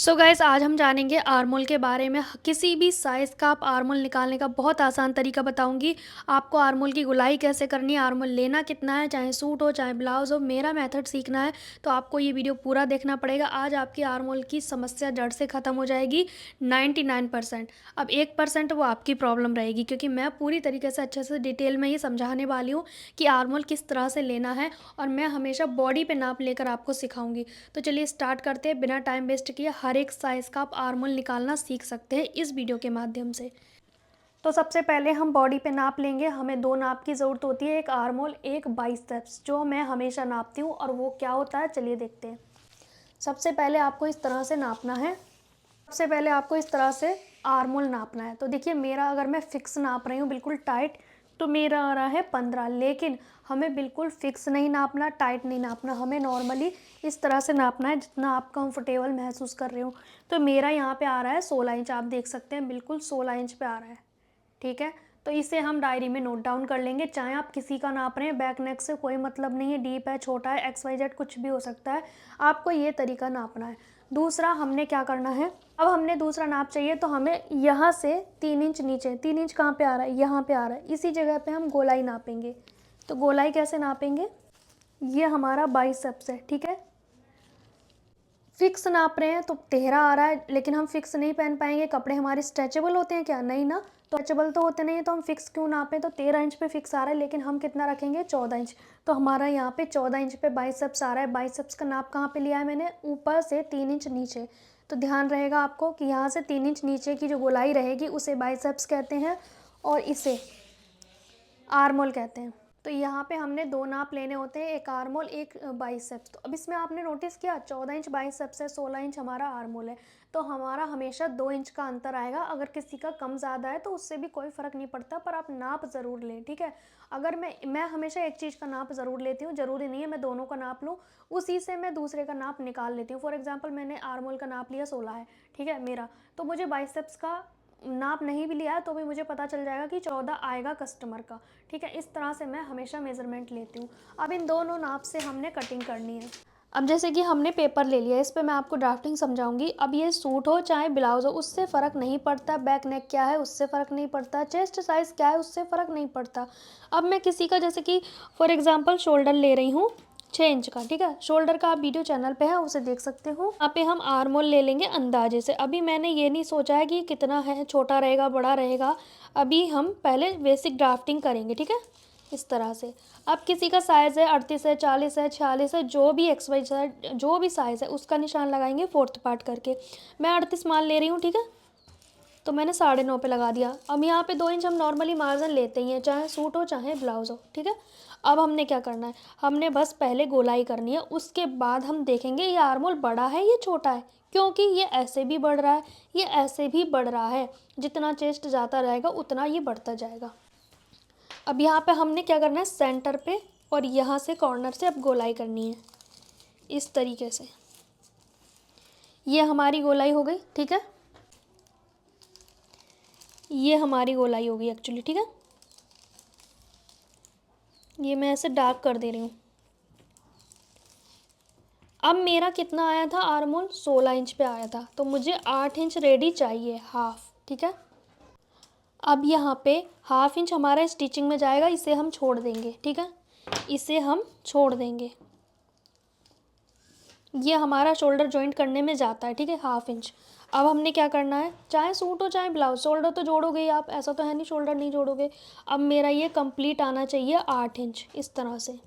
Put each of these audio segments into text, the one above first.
So guys आज हम जानेंगे आर्मोल के बारे में। किसी भी साइज़ का आप आर्मोल निकालने का बहुत आसान तरीका बताऊंगी। आपको आर्मोल की गुलाई कैसे करनी है, आर्मोल लेना कितना है, चाहे सूट हो चाहे ब्लाउज़ हो, मेरा मेथड सीखना है तो आपको ये वीडियो पूरा देखना पड़ेगा। आज आपकी आर्मोल की समस्या जड़ से ख़त्म हो जाएगी 99%। अब 1% वो आपकी प्रॉब्लम रहेगी, क्योंकि मैं पूरी तरीके से अच्छे से डिटेल में ये समझाने वाली हूँ कि आर्मोल किस तरह से लेना है, और मैं हमेशा बॉडी पे नाप लेकर आपको सिखाऊंगी। तो चलिए स्टार्ट करते हैं बिना टाइम वेस्ट किए। हर एक साइज़ का आप आर्मोल निकालना सीख सकते हैं इस वीडियो के माध्यम से। तो सबसे पहले हम बॉडी पे नाप लेंगे। हमें दो नाप की ज़रूरत होती है, एक आर्मोल एक बाइसेप्स, जो मैं हमेशा नापती हूँ। और वो क्या होता है चलिए देखते हैं। सबसे पहले आपको इस तरह से नापना है। सबसे पहले आपको इस तरह से आर्मोल नापना है। तो देखिए मेरा, अगर मैं फ़िक्स नाप रही हूँ बिल्कुल टाइट, तो मेरा आ रहा है 15। लेकिन हमें बिल्कुल फ़िक्स नहीं नापना, टाइट नहीं नापना, हमें नॉर्मली इस तरह से नापना है जितना आप कंफर्टेबल महसूस कर रहे हो। तो मेरा यहाँ पे आ रहा है 16 इंच, आप देख सकते हैं बिल्कुल 16 इंच पे आ रहा है। ठीक है, तो इसे हम डायरी में नोट डाउन कर लेंगे। चाहे आप किसी का नाप रहे हैं, बैक नेक से कोई मतलब नहीं है, डीप है छोटा है XYZ कुछ भी हो सकता है, आपको ये तरीका नापना है। दूसरा हमने क्या करना है, अब हमने दूसरा नाप चाहिए तो हमें यहाँ से 3 इंच नीचे, 3 इंच कहाँ पे आ रहा है, यहाँ पे आ रहा है, इसी जगह पे हम गोलाई नापेंगे। तो गोलाई कैसे नापेंगे, ये हमारा बाइसेप्स है। ठीक है, फिक्स नाप रहे हैं तो 13 आ रहा है, लेकिन हम फिक्स नहीं पहन पाएंगे। कपड़े हमारे स्ट्रेचेबल होते हैं क्या, नहीं ना, तो स्ट्रेचेबल तो होते नहीं है, तो हम फिक्स क्यों नापें। तो 13 इंच पे फिक्स आ रहा है, लेकिन हम कितना रखेंगे 14 इंच। तो हमारा यहाँ पे 14 इंच पे बाइसेप्स आ रहा है। बाइसेप्स का नाप कहाँ पे लिया है मैंने, ऊपर से 3 इंच नीचे। तो ध्यान रहेगा आपको कि यहाँ से 3 इंच नीचे की जो गोलाई रहेगी उसे बाइसेप्स कहते हैं, और इसे आर्मोल कहते हैं। तो यहाँ पे हमने दो नाप लेने होते हैं, एक आर्मोल एक बाइसेप्स। तो अब इसमें आपने नोटिस किया 14 इंच बाइसेप्स है, 16 इंच हमारा आर्मोल है। तो हमारा हमेशा 2 इंच का अंतर आएगा। अगर किसी का कम ज़्यादा है तो उससे भी कोई फ़र्क नहीं पड़ता, पर आप नाप ज़रूर लें। ठीक है, अगर मैं हमेशा एक चीज़ का नाप ज़रूर लेती हूँ, ज़रूरी नहीं है मैं दोनों का नाप लूँ, उसी से मैं दूसरे का नाप निकाल लेती हूँ। फॉर एग्जाम्पल मैंने आर्मोल का नाप लिया 16 है, ठीक है मेरा, तो मुझे बाइसेप्स का नाप नहीं भी लिया है तो भी मुझे पता चल जाएगा कि 14 आएगा कस्टमर का। ठीक है, इस तरह से मैं हमेशा मेज़रमेंट लेती हूँ। अब इन दोनों नाप से हमने कटिंग करनी है। अब जैसे कि हमने पेपर ले लिया, इस पे मैं आपको ड्राफ्टिंग समझाऊंगी। अब ये सूट हो चाहे ब्लाउज हो, उससे फ़र्क नहीं पड़ता। बैक नेक क्या है उससे फ़र्क नहीं पड़ता, चेस्ट साइज़ क्या है उससे फ़र्क नहीं पड़ता। अब मैं किसी का, जैसे कि फॉर एग्ज़ाम्पल शोल्डर ले रही हूँ 6 इंच का। ठीक है, शोल्डर का आप वीडियो चैनल पे है, उसे देख सकते हो। यहाँ पे हम आर्मोल ले लेंगे अंदाजे से। अभी मैंने ये नहीं सोचा है कि कितना है, छोटा रहेगा बड़ा रहेगा। अभी हम पहले बेसिक ड्राफ्टिंग करेंगे। ठीक है, इस तरह से। अब किसी का साइज़ है 38 है, 40 है, 46 है, जो भी XYZ जो भी साइज़ है उसका निशान लगाएंगे 4th पार्ट करके। मैं 38 मान ले रही हूँ। ठीक है, तो मैंने 9.5 पे लगा दिया। अब यहाँ पे 2 इंच हम नॉर्मली मार्जिन लेते ही हैं, चाहे सूट हो चाहे ब्लाउज हो। ठीक है, अब हमने क्या करना है, हमने बस पहले गोलाई करनी है, उसके बाद हम देखेंगे ये आर्मोल बड़ा है ये छोटा है, क्योंकि ये ऐसे भी बढ़ रहा है, ये ऐसे भी बढ़ रहा है। जितना चेस्ट जाता रहेगा उतना ये बढ़ता जाएगा। अब यहाँ पे हमने क्या करना है, सेंटर पे और यहाँ से कॉर्नर से अब गोलाई करनी है इस तरीके से। ये हमारी गोलाई हो गई। ठीक है, ये हमारी गोलाई होगी एक्चुअली। ठीक है, ये मैं ऐसे डार्क कर दे रही हूँ। अब मेरा कितना आया था आर्मोल, 16 इंच पे आया था, तो मुझे 8 इंच रेडी चाहिए, हाफ। ठीक है, अब यहाँ पे हाफ इंच हमारा स्टिचिंग में जाएगा, इसे हम छोड़ देंगे। ठीक है, इसे हम छोड़ देंगे, ये हमारा शोल्डर जॉइंट करने में जाता है। ठीक है, हाफ इंच। अब हमने क्या करना है, चाहे सूट हो चाहे ब्लाउज, शोल्डर तो जोड़ोगे ही आप, ऐसा तो है नहीं शोल्डर नहीं जोड़ोगे। अब मेरा ये कंप्लीट आना चाहिए 8 इंच, इस तरह से।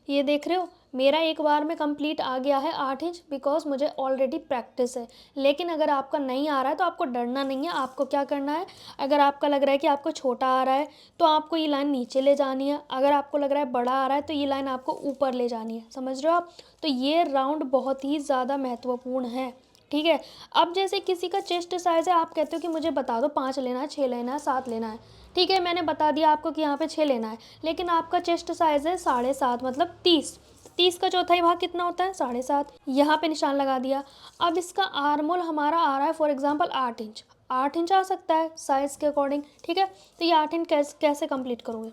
ये देख रहे हो, मेरा एक बार में कंप्लीट आ गया है 8 इंच, बिकॉज मुझे ऑलरेडी प्रैक्टिस है। लेकिन अगर आपका नहीं आ रहा है तो आपको डरना नहीं है। आपको क्या करना है, अगर आपका लग रहा है कि आपको छोटा आ रहा है तो आपको ये लाइन नीचे ले जानी है, अगर आपको लग रहा है बड़ा आ रहा है तो ये लाइन आपको ऊपर ले जानी है। समझ रहे हो आप, तो ये राउंड बहुत ही ज़्यादा महत्वपूर्ण है। ठीक है, अब जैसे किसी का चेस्ट साइज़ है, आप कहते हो कि मुझे बता दो 5 लेना है, 6 लेना है, 7 लेना है। ठीक है, मैंने बता दिया आपको कि यहाँ पे 6 लेना है, लेकिन आपका चेस्ट साइज़ है 7.5, मतलब 30। 30 का चौथाई भाग कितना होता है, 7.5। यहाँ पे निशान लगा दिया। अब इसका आर्मोल हमारा आ रहा है फॉर एग्जांपल 8 इंच। 8 इंच आ सकता है साइज़ के अकॉर्डिंग। ठीक है, तो ये 8 इंच कैसे कंप्लीट करोगे,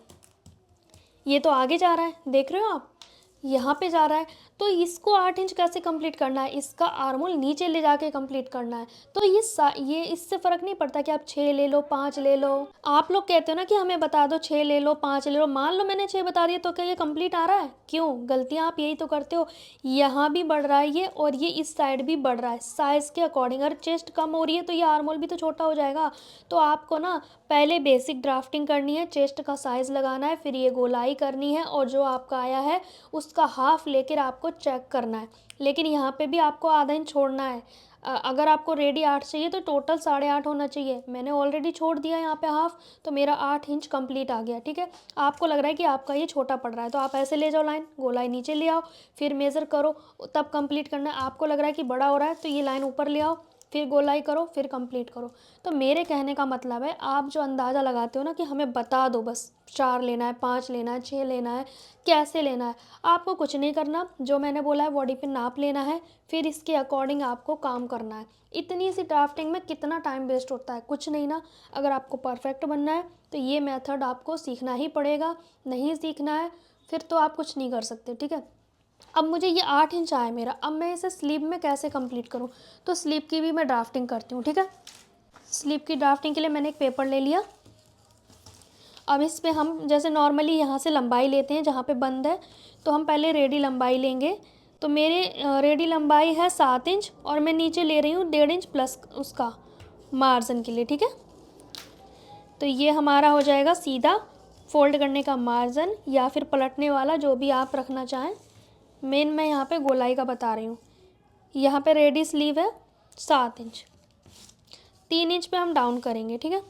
ये तो आगे जा रहा है, देख रहे हो आप, यहाँ पे जा रहा है। तो इसको 8 इंच कैसे कंप्लीट करना है, इसका आर्म होल नीचे ले जाके कंप्लीट करना है। तो ये इससे फ़र्क नहीं पड़ता कि आप 6 ले लो 5 ले लो। आप लोग कहते हो ना कि हमें बता दो 6 ले लो 5 ले लो, मान लो मैंने 6 बता दिया तो क्या ये कंप्लीट आ रहा है? क्यों? गलतियाँ आप यही तो करते हो। यहाँ भी बढ़ रहा है ये, और ये इस साइड भी बढ़ रहा है साइज़ के अकॉर्डिंग। अगर चेस्ट कम हो रही है तो ये आर्म होल भी तो छोटा हो जाएगा। तो आपको ना पहले बेसिक ड्राफ्टिंग करनी है, चेस्ट का साइज़ लगाना है, फिर ये गोलाई करनी है, और जो आपका आया है उसका हाफ लेकर आपको चेक करना है। लेकिन यहाँ पे भी आपको आधा इंच छोड़ना है। अगर आपको रेडी 8 चाहिए तो टोटल 8.5 होना चाहिए। मैंने ऑलरेडी छोड़ दिया यहाँ पे हाफ, तो मेरा 8 इंच कंप्लीट आ गया। ठीक है, आपको लग रहा है कि आपका ये छोटा पड़ रहा है तो आप ऐसे ले जाओ लाइन, गोलाई नीचे ले आओ, फिर मेज़र करो, तब कंप्लीट करना है। आपको लग रहा है कि बड़ा हो रहा है तो ये लाइन ऊपर ले आओ, फिर गोलाई करो, फिर कंप्लीट करो। तो मेरे कहने का मतलब है, आप जो अंदाज़ा लगाते हो ना कि हमें बता दो बस 4 लेना है 5 लेना है 6 लेना है, कैसे लेना है, आपको कुछ नहीं करना। जो मैंने बोला है बॉडी पे नाप लेना है, फिर इसके अकॉर्डिंग आपको काम करना है। इतनी सी ड्राफ्टिंग में कितना टाइम वेस्ट होता है, कुछ नहीं ना। अगर आपको परफेक्ट बनना है तो ये मेथड आपको सीखना ही पड़ेगा। नहीं सीखना है फिर तो आप कुछ नहीं कर सकते। ठीक है, अब मुझे ये 8 इंच आया मेरा, अब मैं इसे स्लीव में कैसे कंप्लीट करूँ? तो स्लीव की भी मैं ड्राफ्टिंग करती हूँ। ठीक है, स्लीव की ड्राफ्टिंग के लिए मैंने एक पेपर ले लिया। अब इस पे हम जैसे नॉर्मली यहाँ से लंबाई लेते हैं जहाँ पे बंद है, तो हम पहले रेडी लंबाई लेंगे। तो मेरे रेडी लंबाई है 7 इंच, और मैं नीचे ले रही हूँ 1.5 इंच प्लस उसका मार्जिन के लिए। ठीक है, तो ये हमारा हो जाएगा सीधा फोल्ड करने का मार्जिन, या फिर पलटने वाला, जो भी आप रखना चाहें। मेन मैं यहाँ पे गोलाई का बता रही हूँ। यहाँ पे रेडी स्लीव है 7 इंच, 3 इंच पे हम डाउन करेंगे। ठीक है,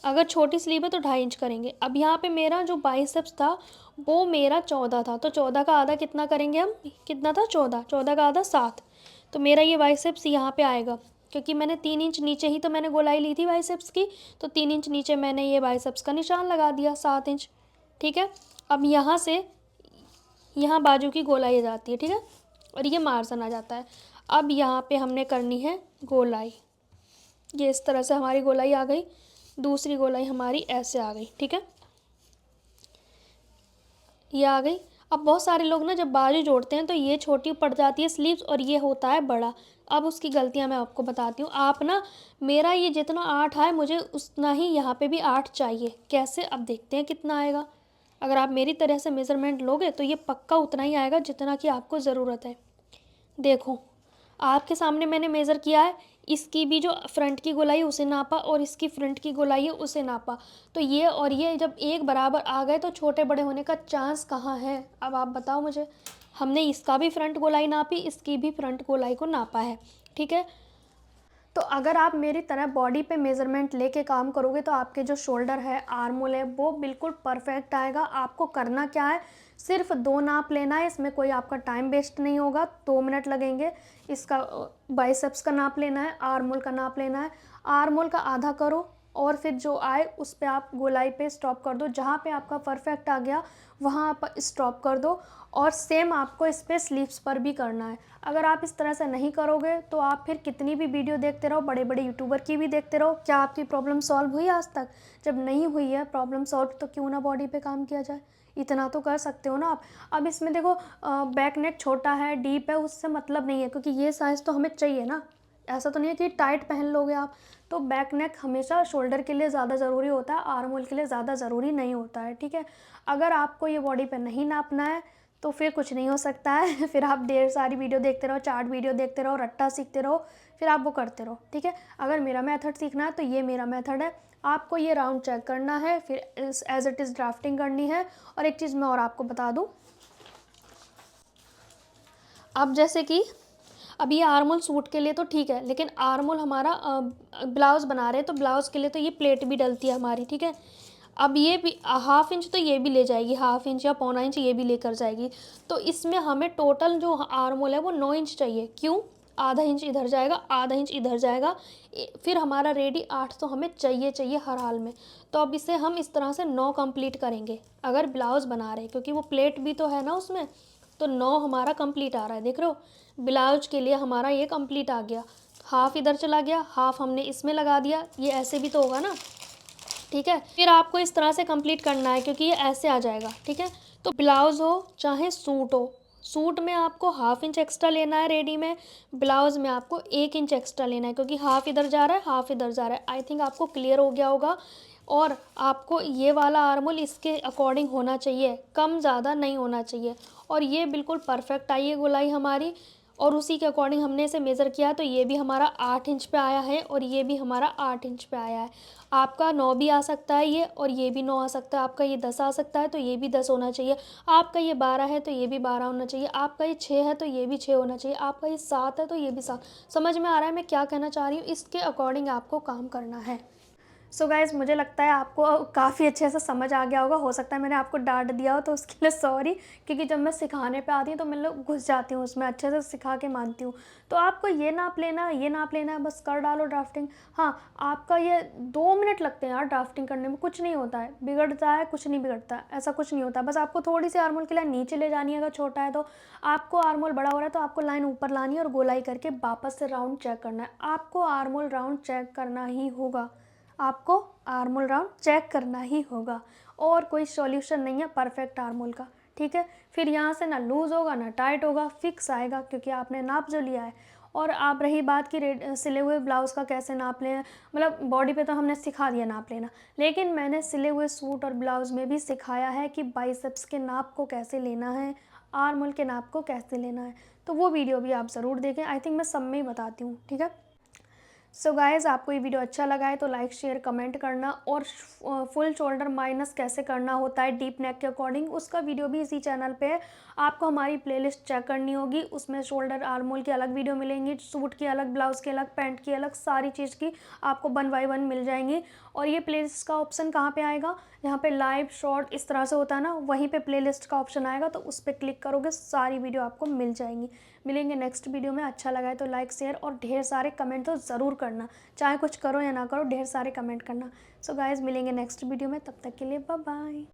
अगर छोटी स्लीव है तो 2.5 इंच करेंगे। अब यहाँ पे मेरा जो बाइसेप्स था वो मेरा 14 था, तो 14 का आधा कितना करेंगे हम, कितना था 14, 14 का आधा 7। तो मेरा ये बाइसेप्स यहाँ पे आएगा, क्योंकि मैंने 3 इंच नीचे ही तो मैंने गोलाई ली थी बाइसेप्स की, तो 3 इंच नीचे मैंने ये बाइसेप्स का निशान लगा दिया 7 इंच। ठीक है, अब यहाँ से यहाँ बाजू की गोलाई आ जाती है। ठीक है, और ये मार्जिन आ जाता है। अब यहाँ पे हमने करनी है गोलाई, ये इस तरह से हमारी गोलाई आ गई, दूसरी गोलाई हमारी ऐसे आ गई। ठीक है, ये आ गई। अब बहुत सारे लोग ना जब बाजू जोड़ते हैं तो ये छोटी पड़ जाती है स्लीव्स, और ये होता है बड़ा। अब उसकी गलतियां मैं आपको बताती हूँ। आप ना, मेरा ये जितना 8 है मुझे उतना ही यहाँ पे भी 8 चाहिए। कैसे, अब देखते हैं कितना आएगा। अगर आप मेरी तरह से मेज़रमेंट लोगे तो ये पक्का उतना ही आएगा जितना कि आपको ज़रूरत है। देखो, आपके सामने मैंने मेज़र किया है, इसकी भी जो फ्रंट की गोलाई है उसे नापा, और इसकी फ्रंट की गोलाई है उसे नापा। तो ये और ये जब एक बराबर आ गए तो छोटे बड़े होने का चांस कहाँ है? अब आप बताओ मुझे। हमने इसका भी फ्रंट गोलाई नापी, इसकी भी फ्रंट गोलाई को नापा है। ठीक है, तो अगर आप मेरी तरह बॉडी पे मेज़रमेंट लेके काम करोगे तो आपके जो शोल्डर है, आर्म होल है, वो बिल्कुल परफेक्ट आएगा। आपको करना क्या है, सिर्फ 2 नाप लेना है, इसमें कोई आपका टाइम वेस्ट नहीं होगा, 2 मिनट लगेंगे। इसका बाइसेप्स का नाप लेना है, आर्म होल का नाप लेना है। आर्म होल का आधा करो, और फिर जो आए उस पे आप गोलाई पे स्टॉप कर दो। जहाँ पे आपका परफेक्ट आ गया वहाँ आप स्टॉप कर दो, और सेम आपको इस पे स्लीव्स पर भी करना है। अगर आप इस तरह से नहीं करोगे तो आप फिर कितनी भी वीडियो देखते रहो, बड़े बड़े यूट्यूबर की भी देखते रहो, क्या आपकी प्रॉब्लम सॉल्व हुई आज तक? जब नहीं हुई है प्रॉब्लम सॉल्व, तो क्यों ना बॉडी पे काम किया जाए। इतना तो कर सकते हो ना आप। अब इसमें देखो, बैक नेक छोटा है, डीप है, उससे मतलब नहीं है, क्योंकि ये साइज़ तो हमें चाहिए ना। ऐसा तो नहीं है कि टाइट पहन लोगे आप। तो बैक नेक हमेशा शोल्डर के लिए ज़्यादा ज़रूरी होता है, आर्म होल के लिए ज़्यादा ज़रूरी नहीं होता है। ठीक है, अगर आपको ये बॉडी पे नहीं नापना है तो फिर कुछ नहीं हो सकता है। फिर आप ढेर सारी वीडियो देखते रहो, चार्ट वीडियो देखते रहो, रट्टा सीखते रहो, फिर आप वो करते रहो। ठीक है, अगर मेरा मेथड सीखना है तो ये मेरा मेथड है। आपको ये राउंड चेक करना है, फिर एज इट इज़ ड्राफ्टिंग करनी है। और एक चीज़ मैं और आपको बता दूँ, अब जैसे कि अब ये आर्म होल सूट के लिए तो ठीक है, लेकिन आर्म होल हमारा ब्लाउज़ बना रहे हैं, तो ब्लाउज़ के लिए तो ये प्लेट भी डलती है हमारी। ठीक है, अब ये भी 1/2 इंच तो ये भी ले जाएगी, 1/2 इंच या 1/4 इंच ये भी लेकर जाएगी। तो इसमें हमें टोटल जो आर्म होल है वो 9 इंच चाहिए। क्यों? आधा इंच इधर जाएगा, आधा इंच इधर जाएगा, फिर हमारा रेडी 8 तो हमें चाहिए हर हाल में। तो अब इसे हम इस तरह से 9 कंप्लीट करेंगे अगर ब्लाउज़ बना रहे हैं, क्योंकि वो प्लेट भी तो है ना उसमें। तो 9 हमारा कंप्लीट आ रहा है, देख रहे हो। ब्लाउज के लिए हमारा ये कंप्लीट आ गया। हाफ इधर चला गया, हाफ हमने इसमें लगा दिया, ये ऐसे भी तो होगा ना। ठीक है, फिर आपको इस तरह से कंप्लीट करना है, क्योंकि ये ऐसे आ जाएगा। ठीक है, तो ब्लाउज़ हो चाहे सूट हो, सूट में आपको हाफ इंच एक्स्ट्रा लेना है रेडी में, ब्लाउज़ में आपको 1 इंच एक्स्ट्रा लेना है, क्योंकि हाफ इधर जा रहा है, हाफ इधर जा रहा है। आई थिंक आपको क्लियर हो गया होगा। और आपको ये वाला आर्म होल इसके अकॉर्डिंग होना चाहिए, कम ज़्यादा नहीं होना चाहिए। और ये बिल्कुल परफेक्ट आई है गोलाई हमारी, और उसी के अकॉर्डिंग हमने इसे मेज़र किया, तो ये भी हमारा 8 इंच पे आया है और ये भी हमारा 8 इंच पे आया है। आपका 9 भी आ सकता है ये, और ये भी 9 आ सकता है। आपका ये 10 आ सकता है, तो ये भी 10 होना चाहिए। आपका ये 12 है तो ये भी 12 होना चाहिए। आपका ये 6 है तो ये भी 6 होना चाहिए। आपका ये 7 है तो ये भी 7। समझ में आ रहा है मैं क्या कहना चाह रही हूँ? इसके अकॉर्डिंग आपको काम करना है। सो गाइज़, मुझे लगता है आपको काफ़ी अच्छे से समझ आ गया होगा। हो सकता है मैंने आपको डाँट दिया हो, तो उसके लिए सॉरी, क्योंकि जब मैं सिखाने पे आती हूँ तो मैं लोग घुस जाती हूँ उसमें, अच्छे से सिखा के मानती हूँ। तो आपको ये नाप लेना है, ये नाप लेना है, बस कर डालो ड्राफ्टिंग। हाँ, आपका ये 2 मिनट लगते हैं यार ड्राफ्टिंग करने में, कुछ नहीं होता है, बिगड़ता है कुछ नहीं बिगड़ता है, ऐसा कुछ नहीं होता है। बस आपको थोड़ी सी आर्म होल की लाइन नीचे ले जानी है, अगर छोटा है तो। आपको आर्म होल बड़ा हो रहा है तो आपको लाइन ऊपर लानी है और गोलाई करके वापस से राउंड चेक करना है। आपको आर्म होल राउंड चेक करना ही होगा, आपको आर्म होल राउंड चेक करना ही होगा, और कोई सॉल्यूशन नहीं है परफेक्ट आर्म होल का। ठीक है, फिर यहाँ से ना लूज़ होगा ना टाइट होगा, फिक्स आएगा, क्योंकि आपने नाप जो लिया है। और आप रही बात कि सिले हुए ब्लाउज़ का कैसे नाप लें, मतलब बॉडी पे तो हमने सिखा दिया नाप लेना, लेकिन मैंने सिले हुए सूट और ब्लाउज़ में भी सिखाया है कि बाइसेप्स के नाप को कैसे लेना है, आर्म होल के नाप को कैसे लेना है। तो वो वीडियो भी आप ज़रूर देखें। आई थिंक मैं सब में ही बताती हूँ। ठीक है, सो गाइज़, आपको ये वीडियो अच्छा लगा है तो लाइक शेयर कमेंट करना। और फुल शोल्डर माइनस कैसे करना होता है डीप नेक के अकॉर्डिंग, उसका वीडियो भी इसी चैनल पे है। आपको हमारी प्लेलिस्ट चेक करनी होगी, उसमें शोल्डर आर्म होल की अलग वीडियो मिलेंगी, सूट की अलग, ब्लाउज़ की अलग, पैंट की अलग, सारी चीज़ की आपको 1 बाय 1 मिल जाएंगी। और ये प्लेलिस्ट का ऑप्शन कहाँ पे आएगा, जहाँ पे लाइव शॉर्ट इस तरह से होता है ना, वहीं पे प्लेलिस्ट का ऑप्शन आएगा, तो उस पर क्लिक करोगे सारी वीडियो आपको मिल जाएंगी। मिलेंगे नेक्स्ट वीडियो में। अच्छा लगा है तो लाइक शेयर और ढेर सारे कमेंट तो ज़रूर करना, चाहे कुछ करो या ना करो, ढेर सारे कमेंट करना। सो गाइज़, मिलेंगे नेक्स्ट वीडियो में, तब तक के लिए बाय बाय।